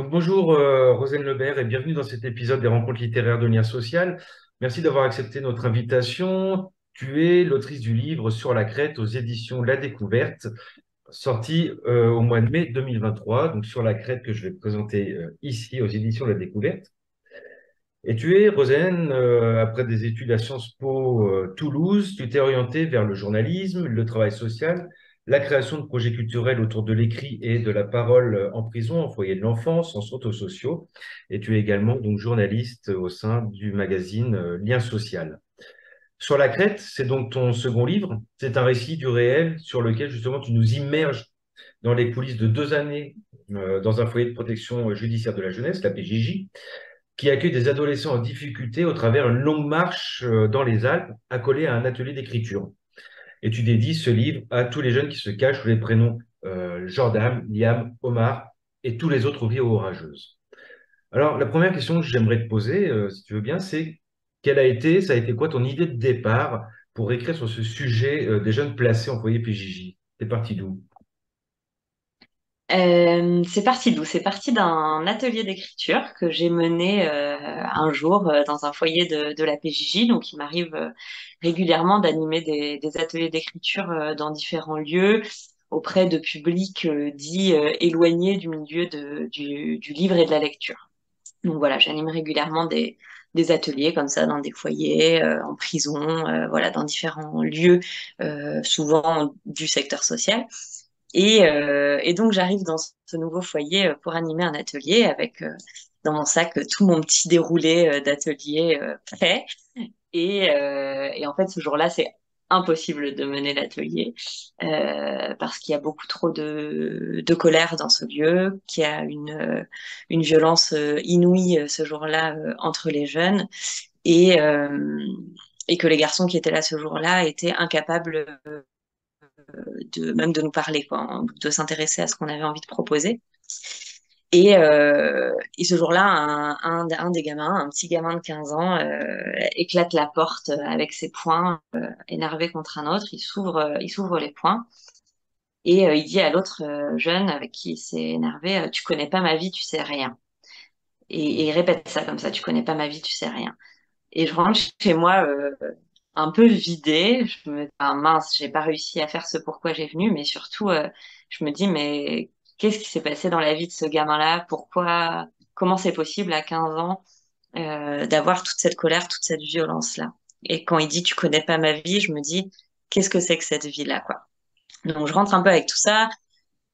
Donc bonjour Rosane Lebert et bienvenue dans cet épisode des rencontres littéraires de Lien Social. Merci d'avoir accepté notre invitation. Tu es l'autrice du livre Sur la crête aux éditions La Découverte, sorti au mois de mai 2023. Donc Sur la crête que je vais présenter ici aux éditions La Découverte. Et tu es, Rosane, après des études à Sciences Po Toulouse, tu t'es orientée vers le journalisme, le travail social, la création de projets culturels autour de l'écrit et de la parole en prison, en foyer de l'enfance, en centres sociaux. Et tu es également donc journaliste au sein du magazine Lien Social. Sur la crête, c'est donc ton second livre. C'est un récit du réel sur lequel justement tu nous immerges dans les coulisses de 2 années dans un foyer de protection judiciaire de la jeunesse, la PJJ, qui accueille des adolescents en difficulté au travers d'une longue marche dans les Alpes, accolée à un atelier d'écriture. Et tu dédies ce livre à tous les jeunes qui se cachent sous les prénoms Jordan, Liam, Omar et tous les autres vies orageuses. Alors, la première question que j'aimerais te poser, si tu veux bien, c'est ça a été quoi ton idée de départ pour écrire sur ce sujet des jeunes placés en foyer PJJ? T'es parti d'où? C'est parti d'où? C'est parti d'un atelier d'écriture que j'ai mené un jour dans un foyer de la PJJ. Donc, il m'arrive régulièrement d'animer des ateliers d'écriture dans différents lieux auprès de publics dits éloignés du milieu du livre et de la lecture. Donc voilà, j'anime régulièrement des ateliers comme ça dans des foyers, en prison, voilà, dans différents lieux, souvent du secteur social. Et donc, j'arrive dans ce nouveau foyer pour animer un atelier avec dans mon sac tout mon petit déroulé d'atelier prêt. Et en fait, ce jour-là, c'est impossible de mener l'atelier parce qu'il y a beaucoup trop de colère dans ce lieu, qu'il y a une violence inouïe ce jour-là entre les jeunes et, euh, et que les garçons qui étaient là ce jour-là étaient incapables même de nous parler, quoi, hein, de s'intéresser à ce qu'on avait envie de proposer. Et ce jour-là, un des gamins, un petit gamin de 15 ans, éclate la porte avec ses poings, énervé contre un autre. Il s'ouvre les poings et il dit à l'autre jeune avec qui il s'est énervé, tu connais pas ma vie, tu sais rien. Et il répète ça comme ça, tu connais pas ma vie, tu sais rien. Et je rentre chez moi un peu vidée. Je me dis, ah, mince, j'ai pas réussi à faire ce pourquoi j'ai venu, mais surtout, je me dis, mais qu'est-ce qui s'est passé dans la vie de ce gamin-là? Pourquoi, comment c'est possible à 15 ans d'avoir toute cette colère, toute cette violence-là? Et quand il dit, tu connais pas ma vie, je me dis, qu'est-ce que c'est que cette vie-là, quoi? Donc, je rentre un peu avec tout ça.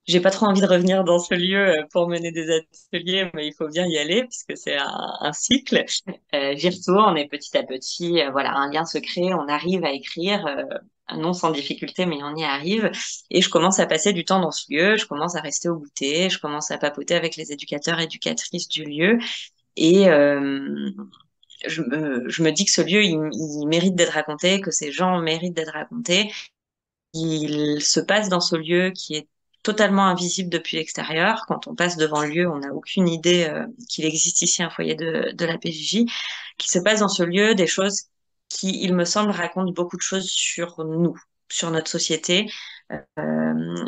J'ai pas trop envie de revenir dans ce lieu pour mener des ateliers, mais il faut bien y aller puisque c'est un cycle. J'y retourne et petit à petit, voilà, un lien se crée. On arrive à écrire, non sans difficulté, mais on y arrive. Et je commence à passer du temps dans ce lieu. Je commence à rester au goûter. Je commence à papoter avec les éducateurs, éducatrices du lieu. Et je me dis que ce lieu, il mérite d'être raconté, que ces gens méritent d'être racontés. Il se passe dans ce lieu qui est totalement invisible depuis l'extérieur. Quand on passe devant le lieu, on n'a aucune idée qu'il existe ici un foyer de la PJJ. Qui se passe dans ce lieu des choses qui, il me semble, racontent beaucoup de choses sur nous, sur notre société,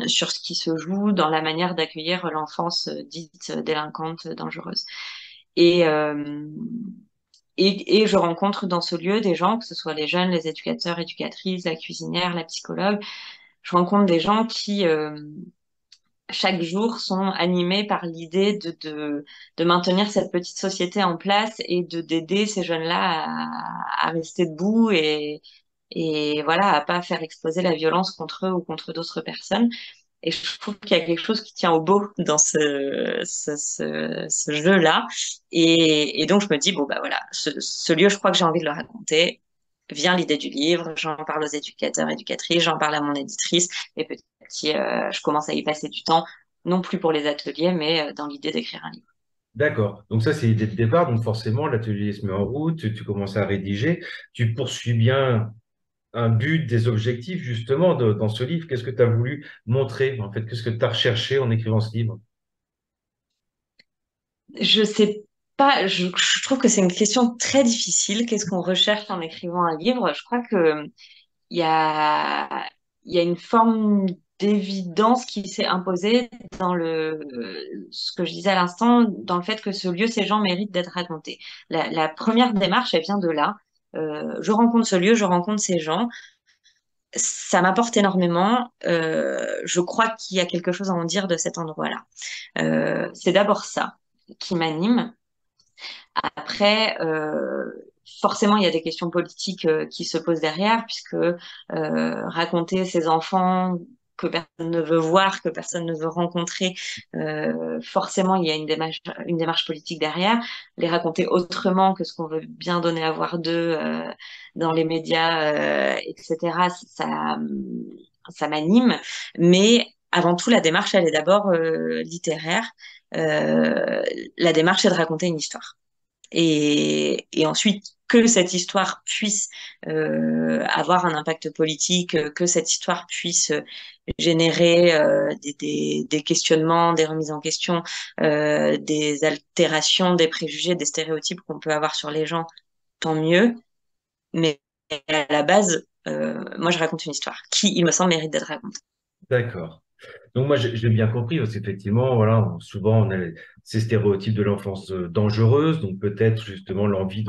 sur ce qui se joue dans la manière d'accueillir l'enfance dite délinquante, dangereuse. Et, euh, et je rencontre dans ce lieu des gens, que ce soit les jeunes, les éducateurs, éducatrices, la cuisinière, la psychologue. Je rencontre des gens qui, chaque jour, sont animés par l'idée de maintenir cette petite société en place et de d'aider ces jeunes-là à rester debout et voilà, à pas faire exploser la violence contre eux ou contre d'autres personnes. Et je trouve qu'il y a quelque chose qui tient au beau dans ce jeu-là. Et donc, je me dis, bon, bah voilà, ce lieu, je crois que j'ai envie de le raconter. Vient l'idée du livre, j'en parle aux éducateurs, éducatrices, j'en parle à mon éditrice. Et petit à petit, je commence à y passer du temps, non plus pour les ateliers, mais dans l'idée d'écrire un livre. D'accord. Donc ça, c'est l'idée de départ. Donc forcément, l'atelier se met en route, tu commences à rédiger, tu poursuis bien un but, des objectifs justement dans ce livre. Qu'est-ce que tu as voulu montrer en fait? Qu'est-ce que tu as recherché en écrivant ce livre? Je sais pas, je trouve que c'est une question très difficile. Qu'est-ce qu'on recherche en écrivant un livre? Je crois que il y a, il y a une forme d'évidence qui s'est imposée dans ce que je disais à l'instant, dans le fait que ce lieu, ces gens méritent d'être racontés. La première démarche, elle vient de là. Je rencontre ce lieu, je rencontre ces gens. Ça m'apporte énormément. Je crois qu'il y a quelque chose à en dire de cet endroit-là. C'est d'abord ça qui m'anime. Après, forcément, il y a des questions politiques qui se posent derrière, puisque raconter ses enfants que personne ne veut voir, que personne ne veut rencontrer, forcément, il y a une démarche politique derrière. Les raconter autrement que ce qu'on veut bien donner à voir d'eux dans les médias, etc., ça m'anime. Mais avant tout, la démarche, elle est d'abord littéraire. Euh, la démarche, c'est de raconter une histoire et ensuite que cette histoire puisse avoir un impact politique, que cette histoire puisse générer des questionnements, des remises en question, des altérations, des préjugés, des stéréotypes qu'on peut avoir sur les gens, tant mieux. Mais à la base, moi, je raconte une histoire qui, il me semble, mérite d'être racontée. D'accord. Donc moi, j'ai bien compris, parce qu'effectivement, voilà, souvent on a ces stéréotypes de l'enfance dangereuse, donc peut-être justement l'envie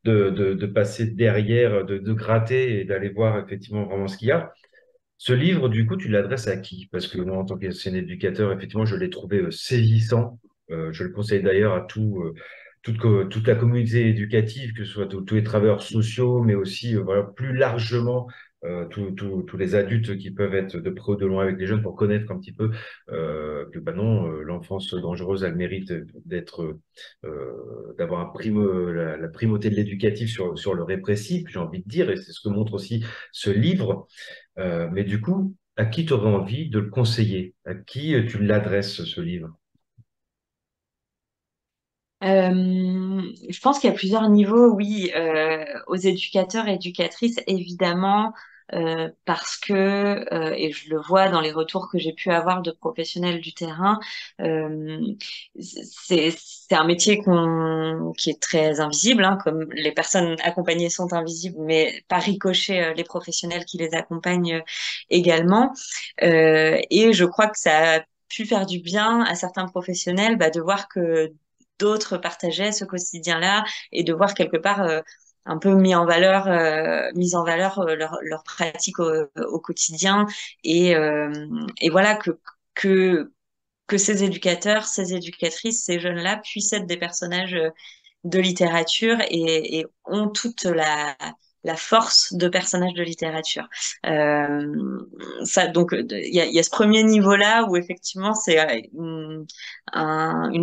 de passer derrière, de gratter et d'aller voir effectivement vraiment ce qu'il y a. Ce livre, du coup, tu l'adresses à qui? Parce que moi, en tant qu'ancien éducateur, effectivement, je l'ai trouvé saisissant. Je le conseille d'ailleurs à toute la communauté éducative, que ce soit tous les travailleurs sociaux, mais aussi voilà, plus largement tous les adultes qui peuvent être de près ou de loin avec les jeunes pour connaître un petit peu que bah non, l'enfance dangereuse, elle mérite d'avoir la primauté de l'éducatif sur le répressif, j'ai envie de dire, et c'est ce que montre aussi ce livre. Mais du coup, à qui tu aurais envie de le conseiller? À qui tu l'adresses, ce livre? Je pense qu'il y a plusieurs niveaux, oui, aux éducateurs et éducatrices, évidemment, parce que, et je le vois dans les retours que j'ai pu avoir de professionnels du terrain, euh, c'est un métier qui est très invisible, hein, comme les personnes accompagnées sont invisibles, mais par ricochet, les professionnels qui les accompagnent également. Et je crois que ça a pu faire du bien à certains professionnels bah, de voir que d'autres partageaient ce quotidien-là et de voir quelque part un peu mise en valeur leur pratique au quotidien et voilà que que ces éducateurs, ces éducatrices, ces jeunes-là puissent être des personnages de littérature et ont toute la force de personnages de littérature. Ça, donc, il y a ce premier niveau-là où effectivement c'est une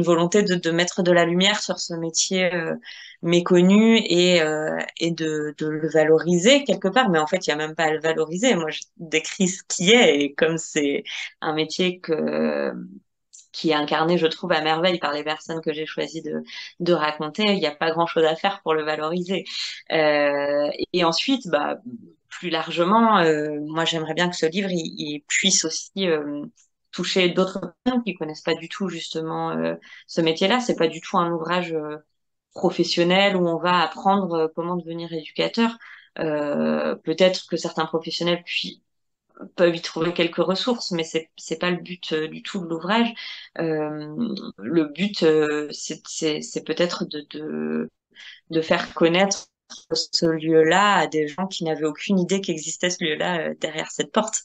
volonté de mettre de la lumière sur ce métier méconnu et de le valoriser quelque part. Mais en fait, il n'y a même pas à le valoriser. Moi, je décris ce qui est et comme c'est un métier qui est incarné, je trouve, à merveille par les personnes que j'ai choisi de raconter. Il n'y a pas grand-chose à faire pour le valoriser. Et ensuite, bah, plus largement, moi, j'aimerais bien que ce livre, il puisse aussi toucher d'autres personnes qui connaissent pas du tout, justement, ce métier-là. C'est pas du tout un ouvrage professionnel où on va apprendre comment devenir éducateur. Peut-être que certains professionnels peuvent y trouver quelques ressources, mais c'est pas le but du tout de l'ouvrage. Le but, c'est peut-être de faire connaître ce lieu-là à des gens qui n'avaient aucune idée qu'existait ce lieu-là derrière cette porte.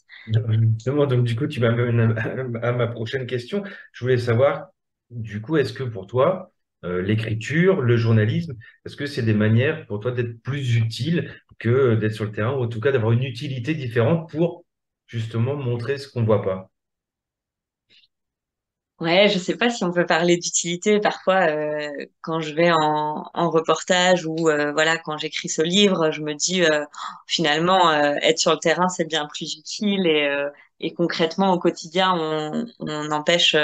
Justement, donc du coup, tu m'amènes à ma prochaine question. Je voulais savoir, du coup, est-ce que pour toi, l'écriture, le journalisme, est-ce que c'est des manières pour toi d'être plus utile que d'être sur le terrain, ou en tout cas d'avoir une utilité différente pour justement montrer ce qu'on voit pas? Ouais, je sais pas si on peut parler d'utilité. Parfois, quand je vais en reportage ou voilà, quand j'écris ce livre, je me dis finalement être sur le terrain c'est bien plus utile et concrètement au quotidien on empêche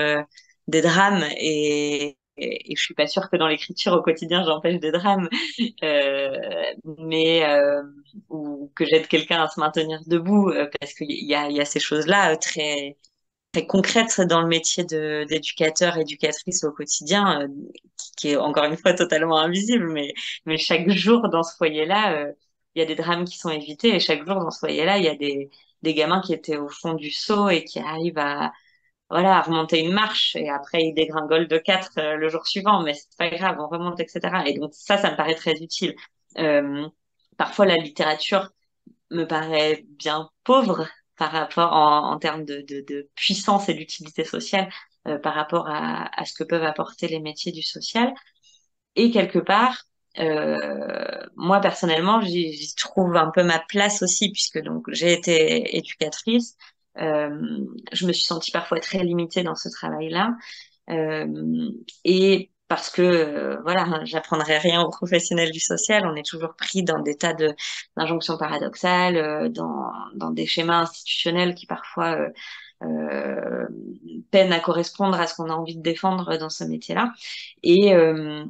des drames et je suis pas sûre que dans l'écriture au quotidien j'empêche des drames, euh, mais ou que j'aide quelqu'un à se maintenir debout parce il y a ces choses-là très concrète dans le métier d'éducateur, éducatrice au quotidien, qui est encore une fois totalement invisible, mais chaque jour dans ce foyer-là, il y a des drames qui sont évités et chaque jour dans ce foyer-là, il y a des gamins qui étaient au fond du seau et qui arrivent à, voilà, à remonter une marche et après ils dégringolent de 4 le jour suivant, mais c'est pas grave, on remonte, etc. Et donc ça me paraît très utile. Euh, Parfois la littérature me paraît bien pauvre par rapport en termes de puissance et d'utilité sociale par rapport à ce que peuvent apporter les métiers du social. Et quelque part, moi personnellement, j'y trouve un peu ma place aussi, puisque donc j'ai été éducatrice. Euh, je me suis sentie parfois très limitée dans ce travail-là. Et parce que, voilà, hein, j'apprendrai rien aux professionnels du social, on est toujours pris dans des tas d'injonctions paradoxales, dans des schémas institutionnels qui parfois euh, peinent à correspondre à ce qu'on a envie de défendre dans ce métier-là. Et, euh,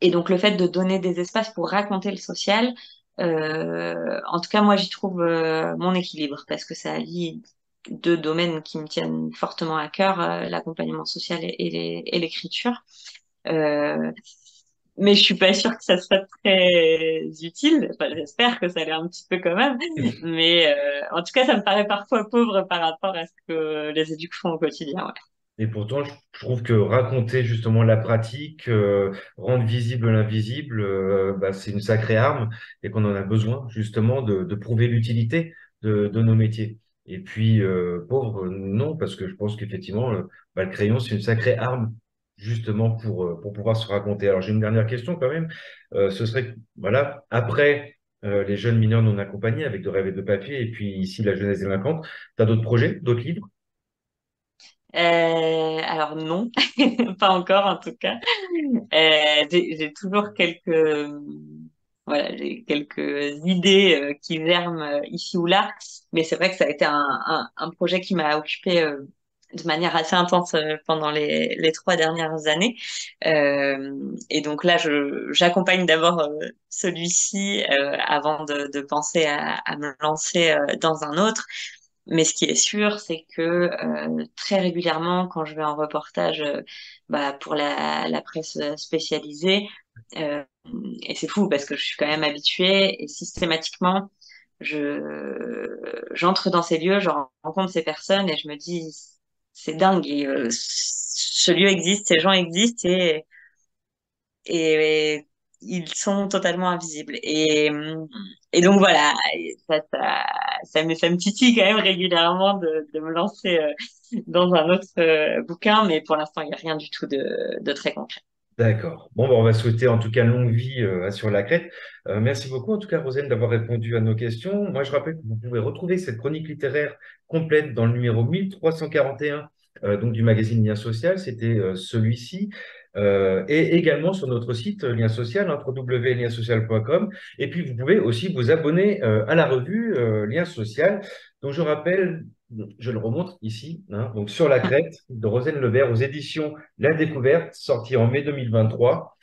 et donc le fait de donner des espaces pour raconter le social, en tout cas moi j'y trouve mon équilibre parce que ça allie deux domaines qui me tiennent fortement à cœur, l'accompagnement social et l'écriture. Euh, mais je suis pas sûre que ça soit très utile. Enfin, j'espère que ça l'est un petit peu quand même. Mais en tout cas, ça me paraît parfois pauvre par rapport à ce que les éducs font au quotidien. Ouais. Et pourtant, je trouve que raconter justement la pratique, rendre visible l'invisible, bah, c'est une sacrée arme et qu'on en a besoin justement de prouver l'utilité de nos métiers. Et puis, pauvre, non, parce que je pense qu'effectivement, bah, le crayon, c'est une sacrée arme justement pour pouvoir se raconter. Alors, j'ai une dernière question quand même. Ce serait, voilà, après les jeunes mineurs non accompagnés avec de rêves et de papier, et puis ici la jeunesse délinquante, tu as d'autres projets, d'autres livres? Alors non, pas encore en tout cas. J'ai toujours voilà, j'ai quelques idées qui germent ici ou là, mais c'est vrai que ça a été un projet qui m'a occupée de manière assez intense pendant les 3 dernières années. Et donc là, j'accompagne d'abord celui-ci avant de penser à me lancer dans un autre. Mais ce qui est sûr, c'est que très régulièrement, quand je vais en reportage bah, pour la presse spécialisée, euh, et c'est fou parce que je suis quand même habituée, et systématiquement, j'entre dans ces lieux, je rencontre ces personnes et je me dis, c'est dingue, et, ce lieu existe, ces gens existent, et ils sont totalement invisibles. Et donc voilà, et ça me titille quand même régulièrement de me lancer dans un autre bouquin, mais pour l'instant, il n'y a rien du tout de très concret. D'accord. Bon, ben, on va souhaiter en tout cas longue vie à Sur la Crête. Merci beaucoup en tout cas, Rosane, d'avoir répondu à nos questions. Moi, je rappelle que vous pouvez retrouver cette chronique littéraire complète dans le numéro 1341 donc du magazine Lien Social. C'était celui-ci. Et également sur notre site Lien Social, hein, www.liensocial.com. Et puis, vous pouvez aussi vous abonner à la revue Lien Social. Donc, je rappelle, je le remonte ici, hein, donc Sur la Crête de Rosane Lebert aux éditions La Découverte, sortie en mai 2023.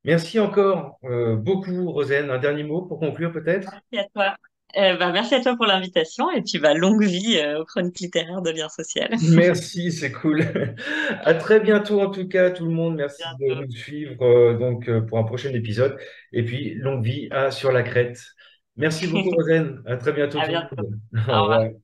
Merci encore beaucoup, Rosane. Un dernier mot pour conclure, peut-être? Merci à toi. Merci à toi pour l'invitation et puis bah, longue vie aux chroniques littéraires de Lien Social. Merci, c'est cool. À très bientôt, en tout cas, tout le monde. Merci de Bientôt. nous suivre pour un prochain épisode. Et puis, longue vie à Sur la Crête. Merci beaucoup, Rosane. À très bientôt, À tout le bientôt. monde. Au Au revoir. revoir.